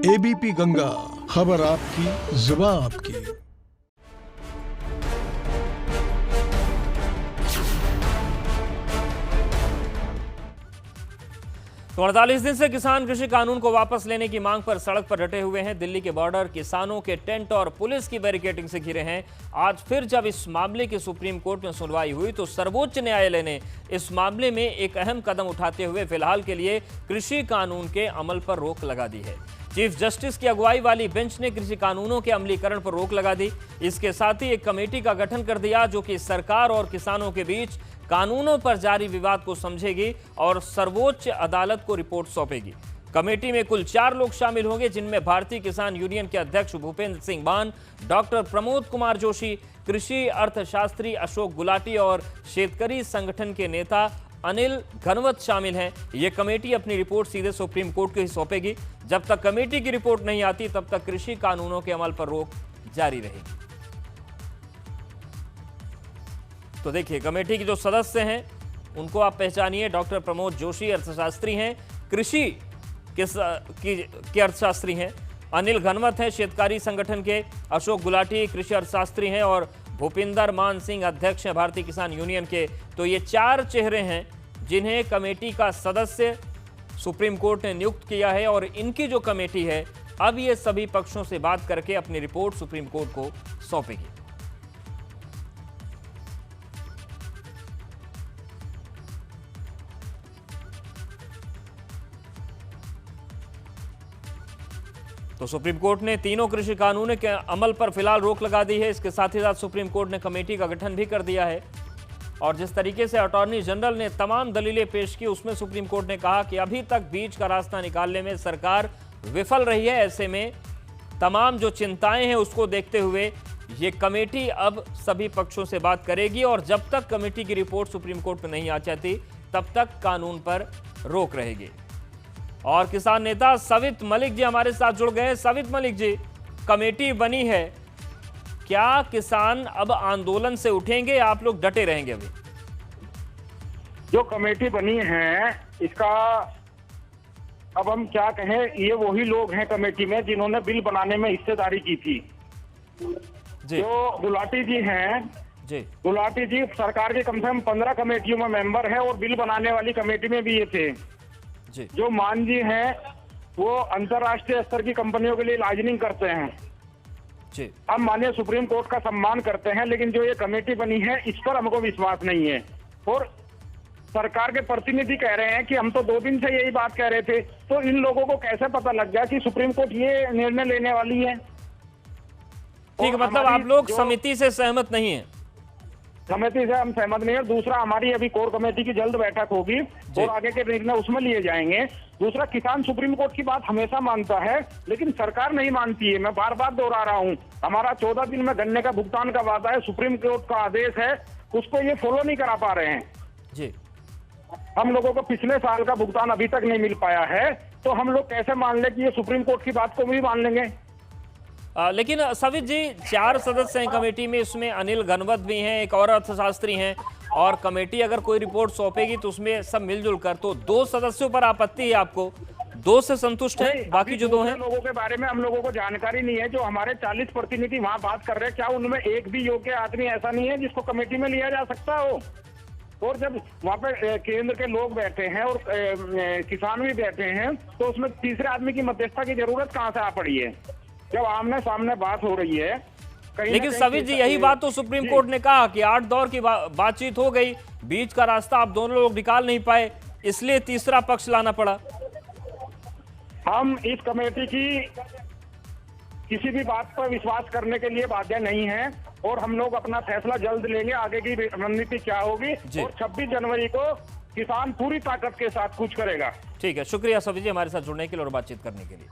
ABP Ganga, खबर आपकी, जुबान आपकी। तो 48 दिन से किसान कृषि कानून को वापस लेने की मांग पर सड़क पर डटे हुए हैं। दिल्ली के बॉर्डर किसानों के टेंट और पुलिस की बैरिकेडिंग से घिरे हैं। आज फिर जब इस मामले की सुप्रीम कोर्ट में सुनवाई हुई तो सर्वोच्च न्यायालय ने इस मामले में एक अहम कदम उठाते हुए फिलहाल के लिए कृषि कानून के अमल पर रोक लगा दी है। चीफ जस्टिस की अगुवाई वाली बेंच ने कृषि कानूनों के अमलीकरण पर रोक लगा दी। इसके साथ ही एक कमेटी का गठन कर दिया जो कि सरकार और किसानों के बीच कानूनों पर जारी विवाद को समझेगी और सर्वोच्च अदालत को रिपोर्ट सौंपेगी। कमेटी में कुल 4 लोग शामिल होंगे, जिनमें भारतीय किसान यूनियन के अध्यक्ष भूपेंद्र सिंह मान, डॉक्टर प्रमोद कुमार जोशी, कृषि अर्थशास्त्री अशोक गुलाटी और शेतकरी संगठन के नेता अनिल घनवत शामिल हैं। यह कमेटी अपनी रिपोर्ट सीधे सुप्रीम कोर्ट को ही सौंपेगी। जब तक कमेटी की रिपोर्ट नहीं आती तब तक कृषि कानूनों के अमल पर रोक जारी रहेगी। तो देखिए, कमेटी के जो सदस्य हैं उनको आप पहचानिए। डॉक्टर प्रमोद जोशी अर्थशास्त्री हैं, कृषि के अर्थशास्त्री हैं। अनिल घनवत हैं, शेतकारी संगठन के। अशोक गुलाटी कृषि अर्थशास्त्री हैं और भूपिंदर मान सिंह अध्यक्ष हैं भारतीय किसान यूनियन के। तो ये 4 चेहरे हैं जिन्हें कमेटी का सदस्य सुप्रीम कोर्ट ने नियुक्त किया है और इनकी जो कमेटी है अब ये सभी पक्षों से बात करके अपनी रिपोर्ट सुप्रीम कोर्ट को सौंपेगी। तो सुप्रीम कोर्ट ने तीनों कृषि कानूनों के अमल पर फिलहाल रोक लगा दी है। इसके साथ ही साथ सुप्रीम कोर्ट ने कमेटी का गठन भी कर दिया है और जिस तरीके से अटॉर्नी जनरल ने तमाम दलीलें पेश की उसमें सुप्रीम कोर्ट ने कहा कि अभी तक बीच का रास्ता निकालने में सरकार विफल रही है। ऐसे में तमाम जो चिंताएं हैं उसको देखते हुए ये कमेटी अब सभी पक्षों से बात करेगी और जब तक कमेटी की रिपोर्ट सुप्रीम कोर्ट में नहीं आ जाती तब तक कानून पर रोक रहेगी। और किसान नेता सवित मलिक जी हमारे साथ जुड़ गए। सवित मलिक जी, कमेटी बनी है, क्या किसान अब आंदोलन से उठेंगे या आप लोग डटे रहेंगे? अभी जो कमेटी बनी है इसका अब हम क्या कहें, ये वही लोग हैं कमेटी में जिन्होंने बिल बनाने में हिस्सेदारी की थी। जी। जो गुलाटी जी हैं, गुलाटी जी सरकार के कम से कम 15 कमेटियों में मेंबर है और बिल बनाने वाली कमेटी में भी ये थे। जी। जो मान जी हैं वो अंतरराष्ट्रीय स्तर की कंपनियों के लिए लाइजनिंग करते हैं। जी। हम माननीय सुप्रीम कोर्ट का सम्मान करते हैं, लेकिन जो ये कमेटी बनी है इस पर हमको विश्वास नहीं है। और सरकार के प्रतिनिधि कह रहे हैं कि हम तो 2 दिन से यही बात कह रहे थे, तो इन लोगों को कैसे पता लग गया कि सुप्रीम कोर्ट ये निर्णय लेने वाली है? ठीक है, मतलब आप लोग समिति से सहमत नहीं है? समिति से हम सहमत नहीं है। दूसरा, हमारी अभी कोर कमेटी की जल्द बैठक होगी और आगे के निर्णय उसमें लिए जाएंगे। दूसरा, किसान सुप्रीम कोर्ट की बात हमेशा मानता है लेकिन सरकार नहीं मानती है। मैं बार बार दोहरा रहा हूँ, हमारा 14 दिन में गन्ने का भुगतान का वादा है, सुप्रीम कोर्ट का आदेश है, उसको ये फॉलो नहीं करा पा रहे हैं। जी। हम लोगों को पिछले साल का भुगतान अभी तक नहीं मिल पाया है, तो हम लोग कैसे मान ले कि ये सुप्रीम कोर्ट की बात को भी मान लेंगे? लेकिन सवित जी, 4 सदस्य हैं कमेटी में, इसमें अनिल घनवत भी हैं, एक और अर्थशास्त्री हैं और कमेटी अगर कोई रिपोर्ट सौंपेगी तो उसमें सब मिलजुल कर, तो 2 सदस्यों पर आपत्ति है आपको, 2 से संतुष्ट है, बाकी जो 2 हैं लोगों के बारे में हम लोगों को जानकारी नहीं है। जो हमारे 40 प्रतिनिधि वहाँ बात कर रहे हैं, क्या उनमें एक भी योग्य आदमी ऐसा नहीं है जिसको कमेटी में लिया जा सकता हो? और जब वहाँ पे केंद्र के लोग बैठे हैं और किसान भी बैठे हैं, तो उसमें तीसरे आदमी की मध्यस्थता की जरूरत कहाँ से आ पड़ी है जब आमने सामने बात हो रही है? लेकिन सवित जी, यही बात तो सुप्रीम कोर्ट ने कहा कि 8 दौर की बातचीत हो गई, बीच का रास्ता आप दोनों लोग निकाल नहीं पाए, इसलिए तीसरा पक्ष लाना पड़ा। हम इस कमेटी की किसी भी बात पर विश्वास करने के लिए बाध्य नहीं है और हम लोग अपना फैसला जल्द लेंगे, आगे की रणनीति क्या होगी। और 26 जनवरी को किसान पूरी ताकत के साथ कूच करेगा। ठीक है, शुक्रिया सवित जी हमारे साथ जुड़ने के लिए और बातचीत करने के लिए।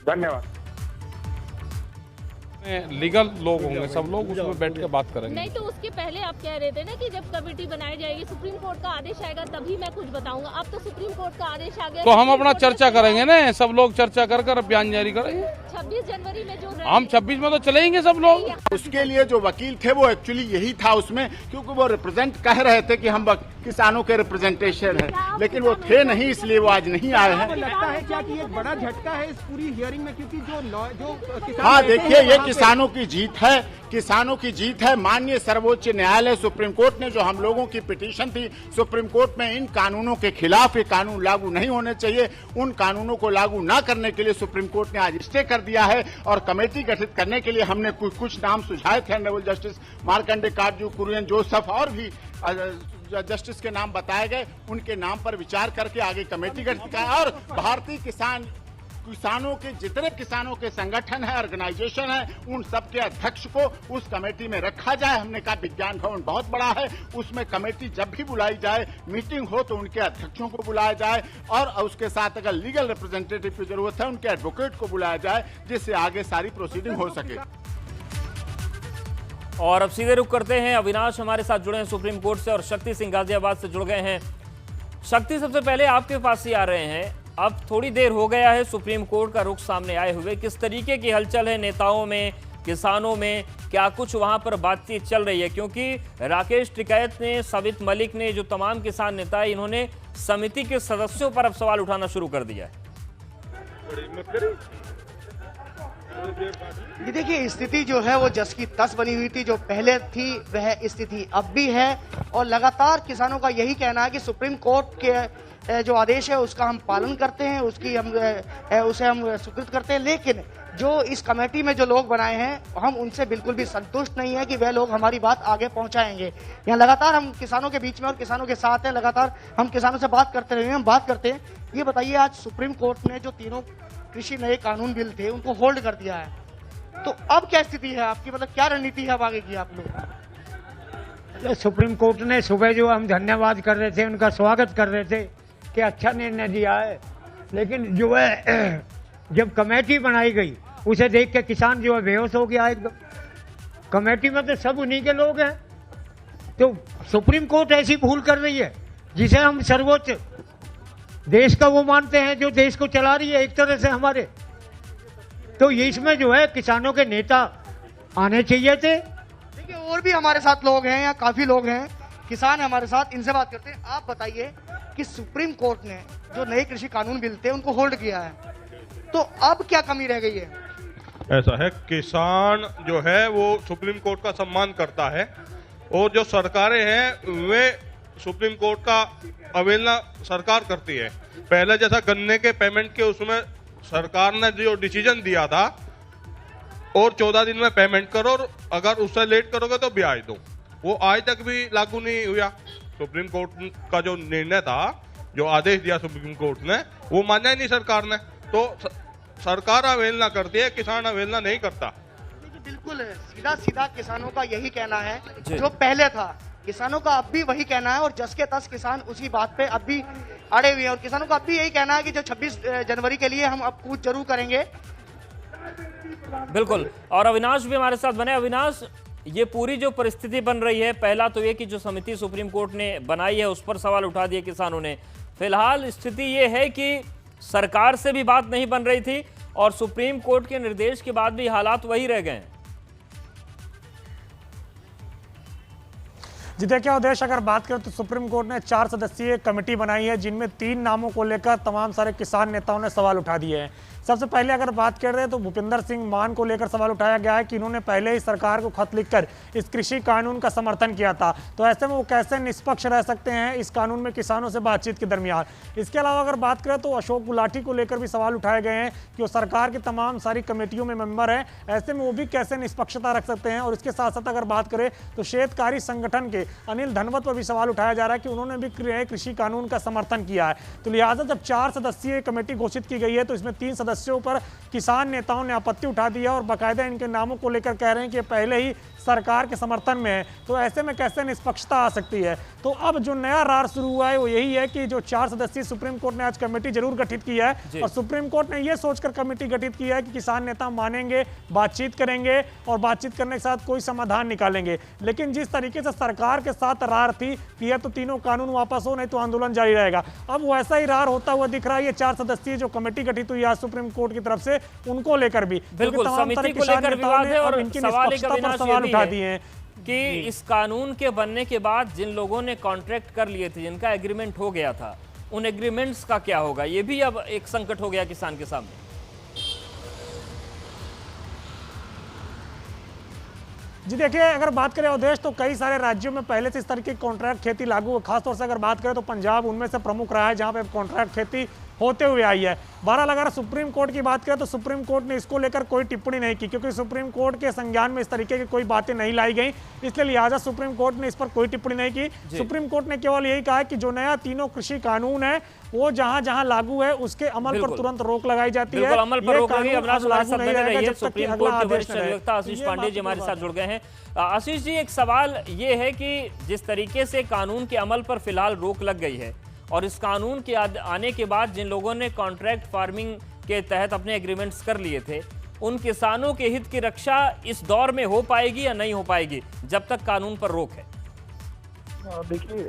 धन्यवाद। लीगल लोग होंगे, सब लोग उसमें बैठ के बात करेंगे। नहीं तो उसके पहले आप कह रहे थे ना कि जब कमेटी बनाई जाएगी, सुप्रीम कोर्ट का आदेश आएगा तभी मैं कुछ बताऊंगा। अब तो सुप्रीम कोर्ट का आदेश आ गया, तो हम अपना चर्चा करेंगे ना, सब लोग चर्चा कर बयान जारी करेंगे। 26 जनवरी में जो हम 26 में तो चलेंगे सब लोग। उसके लिए जो वकील थे वो एक्चुअली यही था उसमें, क्योंकि वो रिप्रेजेंट कह रहे थे कि हम किसानों के रिप्रेजेंटेशन है, लेकिन वो थे नहीं, इसलिए वो आज नहीं आए हैं। लगता है क्या कि एक बड़ा झटका है इस पूरी हियरिंग में, क्योंकि जो किसान हाँ देखिए, ये किसानों की जीत है, किसानों की जीत है। माननीय सर्वोच्च न्यायालय सुप्रीम कोर्ट ने जो हम लोगों की पिटीशन थी सुप्रीम कोर्ट में इन कानूनों के खिलाफ, ये कानून लागू नहीं होने चाहिए, उन कानूनों को लागू न करने के लिए सुप्रीम कोर्ट ने आज स्टे कर दिया है। और कमेटी गठित करने के लिए हमने कुछ नाम सुझाए थे, ऑनरेबल जस्टिस मार्कंडे काटजू, कुरियन जोसेफ और भी जस्टिस के नाम बताए गए, उनके नाम पर विचार करके आगे कमेटी गठित कर, और भारतीय किसानों के जितने किसानों के संगठन है, ऑर्गेनाइजेशन है, उन सबके अध्यक्ष को उस कमेटी में रखा जाए। हमने कहा विज्ञान भवन बहुत बड़ा है, उसमें कमेटी जब भी बुलाई जाए, मीटिंग हो तो उनके अध्यक्षों को बुलाया जाए, और उसके साथ अगर लीगल रिप्रेजेंटेटिव की जरूरत है उनके एडवोकेट को बुलाया जाए, जिससे आगे सारी प्रोसीडिंग हो सके। और अब सीधे रुख करते हैं, अविनाश हमारे साथ जुड़े हैं सुप्रीम कोर्ट से, और शक्ति सिंह गाजियाबाद से जुड़ गए हैं। शक्ति, सबसे पहले आपके पास ही आ रहे हैं। अब थोड़ी देर हो गया है सुप्रीम कोर्ट का रुख सामने आए हुए, किस तरीके की हलचल है नेताओं में, किसानों में, क्या कुछ वहां पर बातचीत चल रही है? क्योंकि राकेश टिकैत ने, साबित मलिक ने, जो तमाम किसान नेता है, इन्होंने समिति के सदस्यों पर अब सवाल उठाना शुरू कर दिया है। ये देखिए, स्थिति जो है वो जस की तस बनी हुई थी। जो पहले थी वह स्थिति अब भी है, और लगातार किसानों का यही कहना है कि सुप्रीम कोर्ट के जो आदेश है उसका हम पालन करते हैं, उसे हम स्वीकृत करते हैं। लेकिन जो इस कमेटी में जो लोग बनाए हैं, हम उनसे बिल्कुल भी संतुष्ट नहीं है कि वह लोग हमारी बात आगे पहुंचाएंगे। यहाँ लगातार हम किसानों के बीच में और किसानों के साथ हैं, लगातार हम किसानों से बात करते रहे हैं, हम बात करते हैं। ये बताइए, आज सुप्रीम कोर्ट ने जो तीनों कृषि नए कानून बिल थे उनको होल्ड कर दिया है, तो अब क्या स्थिति है आपकी, मतलब क्या रणनीति है अब आगे की आप लोग? सुप्रीम कोर्ट ने सुबह जो हम धन्यवाद कर रहे थे, उनका स्वागत कर रहे थे कि अच्छा निर्णय दिया है, लेकिन जो है जब कमेटी बनाई गई उसे देख के किसान जो है बेहोश हो गया एकदम। कमेटी में तो सब उन्हीं के लोग हैं, तो सुप्रीम कोर्ट ऐसी भूल कर रही है जिसे हम सर्वोच्च देश का वो मानते हैं, जो देश को चला रही है एक तरह से हमारे। तो ये इसमें जो है किसानों के नेता आने चाहिए थे। देखिए, और भी हमारे साथ लोग हैं, या काफी लोग हैं, किसान है हमारे साथ, इनसे बात करते हैं। आप बताइए कि सुप्रीम कोर्ट ने जो नए कृषि कानून बिल थे उनको होल्ड किया है, तो अब क्या कमी रह गई है? ऐसा है, किसान जो है वो सुप्रीम कोर्ट का सम्मान करता है, और जो सरकारें हैं वे सुप्रीम कोर्ट का अवहेलना सरकार करती है। पहले जैसा गन्ने के पेमेंट के उसमें सरकार ने जो डिसीजन दिया था, और 14 दिन में पेमेंट करो, और अगर उससे लेट करोगे तो ब्याज दो, वो आज तक भी लागू नहीं हुआ। सुप्रीम कोर्ट का जो निर्णय था, जो आदेश दिया सुप्रीम कोर्ट ने, वो माना ही नहीं सरकार ने। तो सरकार अवहेलना करती है, किसान अवहेलना नहीं करता। बिल्कुल सीधा सीधा किसानों का यही कहना है जो पहले था, किसानों का अब भी वही कहना है, और जस के तस किसान उसी बात पे अब भी अड़े हुए हैं। और किसानों का अब भी यही कहना है कि जो 26 जनवरी के लिए हम अब कूच जरूर करेंगे। बिल्कुल, और अविनाश भी हमारे साथ बने। अविनाश, ये पूरी जो परिस्थिति बन रही है, पहला तो ये कि जो समिति सुप्रीम कोर्ट ने बनाई है उस पर सवाल उठा दिए किसानों ने। फिलहाल स्थिति ये है कि सरकार से भी बात नहीं बन रही थी, और सुप्रीम कोर्ट के निर्देश के बाद भी हालात वही रह गए हैं। जी देखिए उद्देश्य, अगर बात करें तो सुप्रीम कोर्ट ने 4 सदस्यीय कमेटी बनाई है, जिनमें 3 नामों को लेकर तमाम सारे किसान नेताओं ने सवाल उठा दिए हैं। सबसे पहले अगर बात कर रहे हैं तो भूपिंदर सिंह मान को लेकर सवाल उठाया गया है कि इन्होंने पहले ही सरकार को खत लिखकर इस कृषि कानून का समर्थन किया था, तो ऐसे में वो कैसे निष्पक्ष रह सकते हैं इस कानून में किसानों से बातचीत के दरमियान। इसके अलावा अगर बात करें तो अशोक गुलाटी को लेकर भी सवाल उठाए गए हैं कि वो सरकार की तमाम सारी कमेटियों में मेंबर हैं, ऐसे में वो भी कैसे निष्पक्षता रख सकते हैं। और इसके साथ साथ अगर बात करें तो शेतकारी संगठन के अनिल धनवत पर भी सवाल उठाया जा रहा है कि उन्होंने भी कृषि कानून का समर्थन किया है। तो लिहाजा जब 4 सदस्यीय कमेटी घोषित की गई है तो इसमें 3 सदस्य सदस्यों पर किसान नेताओं ने आपत्ति उठा दिया और बाकायदा इनके नामों को लेकर कह रहे हैं कि पहले ही सरकार के समर्थन में है, तो ऐसे में कैसे निष्पक्षता आ सकती है। तो अब जो नया रार शुरू हुआ है वो यही है कि जो 4 सदस्यीय सुप्रीम कोर्ट ने आज कमेटी जरूर गठित की है और सुप्रीम कोर्ट ने यह सोचकर कमेटी गठित की है कि किसान नेता मानेंगे, बातचीत करेंगे और बातचीत करने के साथ कोई समाधान निकालेंगे। लेकिन जिस तरीके से सरकार के साथ रार थी कि या तो तीनों कानून वापस हो, नहीं तो आंदोलन जारी रहेगा, अब वैसा ही रार होता हुआ दिख रहा है। ये 4 सदस्यीय जो कमेटी गठित हुई है सुप्रीम कोर्ट की तरफ से, उनको लेकर भी बिल्कुल समिति को लेकर विवाद है और सवाल उठा दिए हैं कि इस कानून के बनने के बाद जिन लोगों ने कॉन्ट्रैक्ट कर लिए थे, जिनका एग्रीमेंट हो गया था, उन एग्रीमेंट्स का क्या होगा, ये भी अब एक संकट हो गया किसान के सामने। जी देखिए, अगर बात करें अवधेश तो कई सारे राज्यों में पहले से इस तरह की कॉन्ट्रैक्ट खेती लागू है। खासतौर से अगर बात करें तो पंजाब उनमें से प्रमुख रहा है जहां पे कॉन्ट्रैक्ट खेती होते हुए आई है। बहरहाल अगर सुप्रीम कोर्ट की बात करें तो सुप्रीम कोर्ट ने इसको लेकर कोई टिप्पणी नहीं की, क्योंकि सुप्रीम कोर्ट के संज्ञान में इस तरीके की कोई बातें नहीं लाई गई, इसलिए लिहाजा सुप्रीम कोर्ट ने इस पर कोई टिप्पणी नहीं की। सुप्रीम कोर्ट ने केवल यही कहा कि जो नया तीनों कृषि कानून है वो जहां जहां लागू है उसके अमल पर तुरंत रोक लगाई जाती है। अमल पर रोक लगी। सुप्रीम कोर्ट के वरिष्ठ अधिवक्ता आशीष पांडे जी हमारे साथ जुड़ गए हैं। आशीष जी, एक सवाल ये है कि जिस तरीके से कानून के अमल पर फिलहाल रोक लग गई है और इस कानून के आने के बाद जिन लोगों ने कॉन्ट्रैक्ट फार्मिंग के तहत अपने एग्रीमेंट्स कर लिए थे, उन किसानों के हित की रक्षा इस दौर में हो पाएगी या नहीं हो पाएगी जब तक कानून पर रोक है? देखिए,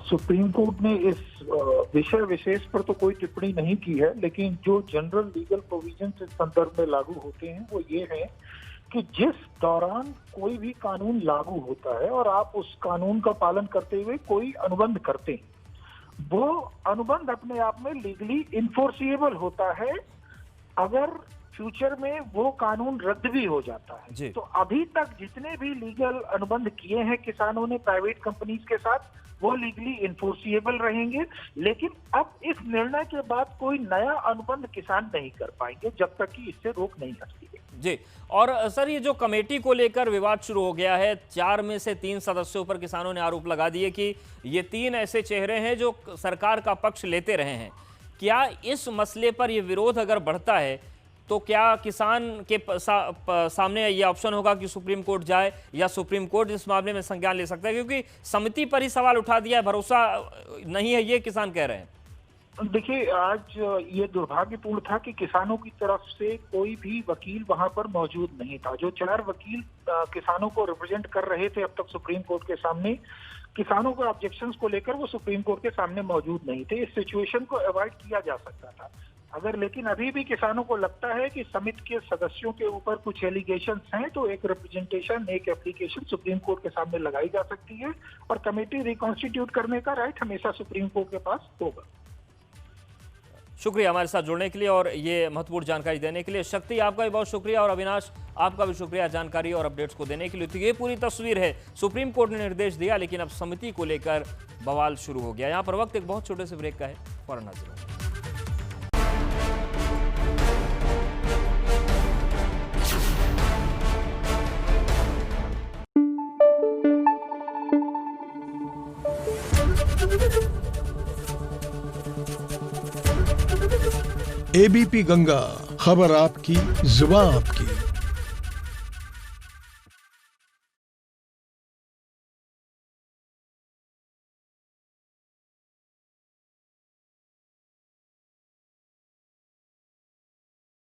सुप्रीम कोर्ट ने इस विषय विशेष पर तो कोई टिप्पणी नहीं की है, लेकिन जो जनरल लीगल प्रोविजन इस संदर्भ में लागू होते हैं वो ये है कि जिस दौरान कोई भी कानून लागू होता है और आप उस कानून का पालन करते हुए कोई अनुबंध करते हैं, वो अनुबंध अपने आप में लीगली इन्फोर्सिएबल होता है अगर फ्यूचर में वो कानून रद्द भी हो जाता है। तो अभी तक जितने भी लीगल अनुबंध किए हैं किसानों ने प्राइवेट कंपनीज के साथ, वो लीगली इन्फोर्सिएबल रहेंगे, लेकिन अब इस निर्णय के बाद कोई नया अनुबंध किसान नहीं कर पाएंगे जब तक कि इससे रोक नहीं हटती है। जी, और सर ये जो कमेटी को लेकर विवाद शुरू हो गया है, 4 में से 3 सदस्यों पर किसानों ने आरोप लगा दिए कि ये 3 ऐसे चेहरे हैं जो सरकार का पक्ष लेते रहे हैं। क्या इस मसले पर ये विरोध अगर बढ़ता है तो क्या किसान के सामने ये ऑप्शन होगा कि सुप्रीम कोर्ट जाए, या सुप्रीम कोर्ट इस मामले में संज्ञान ले सकता है? क्योंकि समिति पर ही सवाल उठा दिया है, भरोसा नहीं है, ये किसान कह रहे हैं। देखिए, आज ये दुर्भाग्यपूर्ण था कि किसानों की तरफ से कोई भी वकील वहां पर मौजूद नहीं था। जो 4 वकील किसानों को रिप्रेजेंट कर रहे थे अब तक सुप्रीम कोर्ट के सामने, किसानों के ऑब्जेक्शंस को लेकर वो सुप्रीम कोर्ट के सामने मौजूद नहीं थे। इस सिचुएशन को अवॉइड किया जा सकता था अगर, लेकिन अभी भी किसानों को लगता है कि समिति के सदस्यों के ऊपर कुछ एलिगेशंस हैं, तो एक रिप्रेजेंटेशन, एक एप्लीकेशन सुप्रीम कोर्ट के सामने लगाई जा सकती है और कमेटी रिकॉन्स्टिट्यूट करने का राइट हमेशा सुप्रीम कोर्ट के पास होगा। शुक्रिया हमारे साथ जुड़ने के लिए और ये महत्वपूर्ण जानकारी देने के लिए। शक्ति, आपका भी बहुत शुक्रिया, और अविनाश, आपका भी शुक्रिया जानकारी और अपडेट्स को देने के लिए। तो ये पूरी तस्वीर है, सुप्रीम कोर्ट ने निर्देश दिया लेकिन अब समिति को लेकर बवाल शुरू हो गया। यहाँ पर वक्त एक बहुत छोटे से ब्रेक का है, फौरन हाजिर होंगे। एबीपी गंगा, खबर आपकी, जुबान आपकी।